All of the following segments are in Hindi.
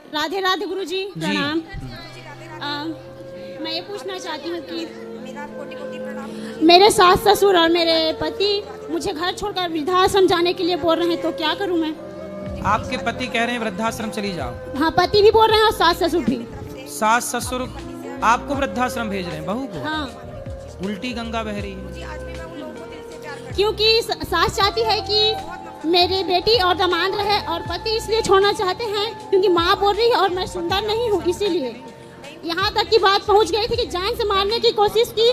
राधे राधे गुरुजी, प्रणाम। मैं ये पूछना चाहती हूँ कि मेरे सास ससुर और मेरे पति मुझे घर छोड़कर वृद्धाश्रम जाने के लिए बोल रहे हैं, तो क्या करूँ मैं? आपके पति कह रहे हैं वृद्धाश्रम चली जाओ? हाँ, पति भी बोल रहे हैं और सास ससुर भी। सास ससुर आपको वृद्धाश्रम भेज रहे हैं, बहू को? हाँ, उल्टी गंगा बह रही है। क्योंकि सास चाहती है कि मेरी बेटी और दामाद रहे और पति इसलिए छोड़ना चाहते हैं क्योंकि माँ बोल रही है और मैं सुंदर नहीं हूँ, इसीलिए। यहाँ तक की बात पहुँच गई थी कि जान से मारने की कोशिश की,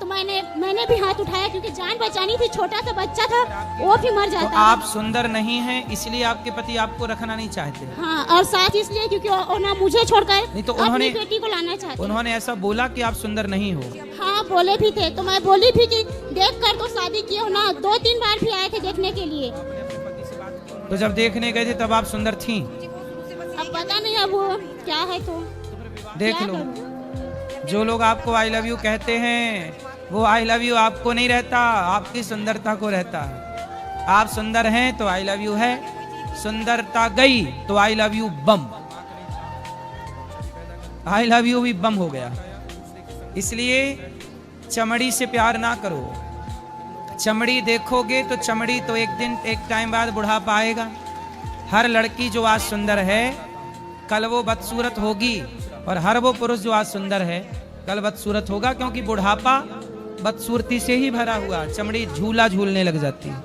तो मैंने भी हाथ उठाया क्योंकि जान बचानी थी। छोटा सा बच्चा था, वो भी मर जाता। तो आप सुंदर नहीं हैं, इसलिए आपके पति आपको रखना नहीं चाहते? हाँ, और साथ इसलिए क्योंकि वो ना मुझे छोड़कर नहीं तो अपनी बेटी को लाना चाहते। उन्होंने ऐसा बोला कि आप सुंदर नहीं हो? हाँ, बोले भी थे। तो मैं बोली भी कि देख कर तो शादी किए हो ना। 2-3 बार भी आए थे देखने के लिए। तो जब देखने गए थे तब आप सुंदर थी? अब पता नहीं अब वो क्या है, तो देख लो, जो लोग आपको आई लव यू कहते हैं वो आई लव यू आपको नहीं रहता, आपकी सुंदरता को रहता है। आप सुंदर हैं तो आई लव यू है, सुंदरता गई तो I love you bomb, I love you भी बम हो गया। इसलिए चमड़ी से प्यार ना करो। चमड़ी देखोगे तो चमड़ी तो एक टाइम बाद बुढ़ापा आएगा। हर लड़की जो आज सुंदर है कल वो बदसूरत होगी, और हर वो पुरुष जो आज सुंदर है कल बदसूरत होगा, क्योंकि बुढ़ापा बदसूरती से ही भरा हुआ, चमड़ी झूला झूलने लग जाती है।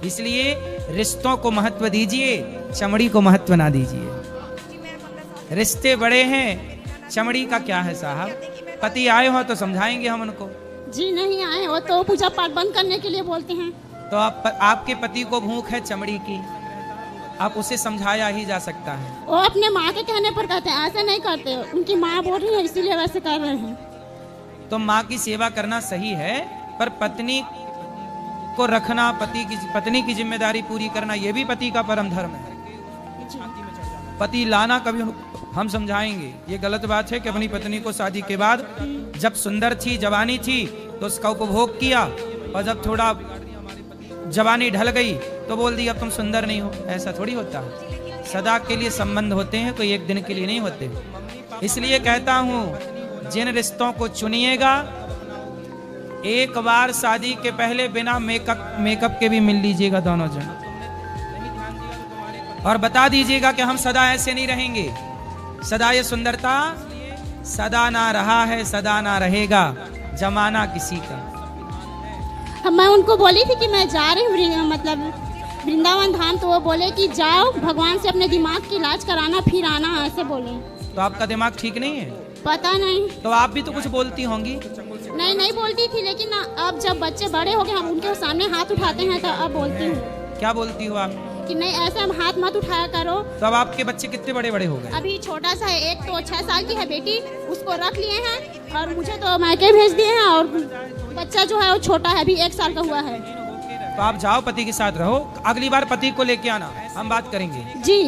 इसलिए रिश्तों को महत्व दीजिए, चमड़ी को महत्व ना दीजिए। रिश्ते बड़े हैं, चमड़ी का क्या है साहब? पति आए हो तो समझाएंगे हम उनको। जी नहीं आए, वो तो पूजा पाठ बंद करने के लिए बोलते हैं। तो आपके पति को भूख है चमड़ी की, आप उसे समझाया ही जा सकता है। वो अपने माँ के कहने पर कहते हैं, ऐसे नहीं करते। उनकी माँ बोल रही है इसीलिए वैसे कर रहे हैं। तो माँ की सेवा करना सही है, पर पत्नी को रखना, पत्नी की जिम्मेदारी पूरी करना, यह भी पति का परम धर्म है। पति लाना कभी हम समझाएंगे, ये गलत बात है कि अपनी पत्नी को शादी के बाद जब सुंदर थी, जवानी थी तो उसका उपभोग किया, और जब थोड़ा जवानी ढल गई तो बोल दिया अब तुम सुंदर नहीं हो। ऐसा थोड़ी होता है। सदा के लिए संबंध होते हैं, कोई एक दिन के लिए नहीं होते। इसलिए कहता हूं, जिन रिश्तों को चुनिएगा एक बार शादी के पहले बिना मेकअप के भी मिल लीजिएगा दोनों जन, और बता दीजिएगा कि हम सदा ऐसे नहीं रहेंगे। सदा ये सुंदरता सदा ना रहा है, सदा ना रहेगा, जमाना किसी का। मैं उनको बोली थी कि मैं जा रही हूँ मतलब वृंदावन धाम, तो वो बोले कि जाओ भगवान से अपने दिमाग की इलाज कराना फिर आना, ऐसे बोले। तो आपका दिमाग ठीक नहीं है? पता नहीं। तो आप भी तो कुछ बोलती होंगी? नहीं बोलती थी, लेकिन अब जब बच्चे बड़े हो गए हम उनके सामने हाथ उठाते हैं तो अब बोलती हूँ। क्या बोलती हो आप? कि नहीं ऐसे हम हाथ मत उठाया करो। तो अब आपके बच्चे कितने बड़े बड़े हो गए? अभी छोटा सा है, एक तो 6 साल की है बेटी, उसको रख लिए हैं, और मुझे तो मायके भेज दिए हैं, और बच्चा जो है वो छोटा है, अभी 1 साल का हुआ है। तो आप जाओ, पति के साथ रहो, अगली बार पति को लेके आना, हम बात करेंगे। जी।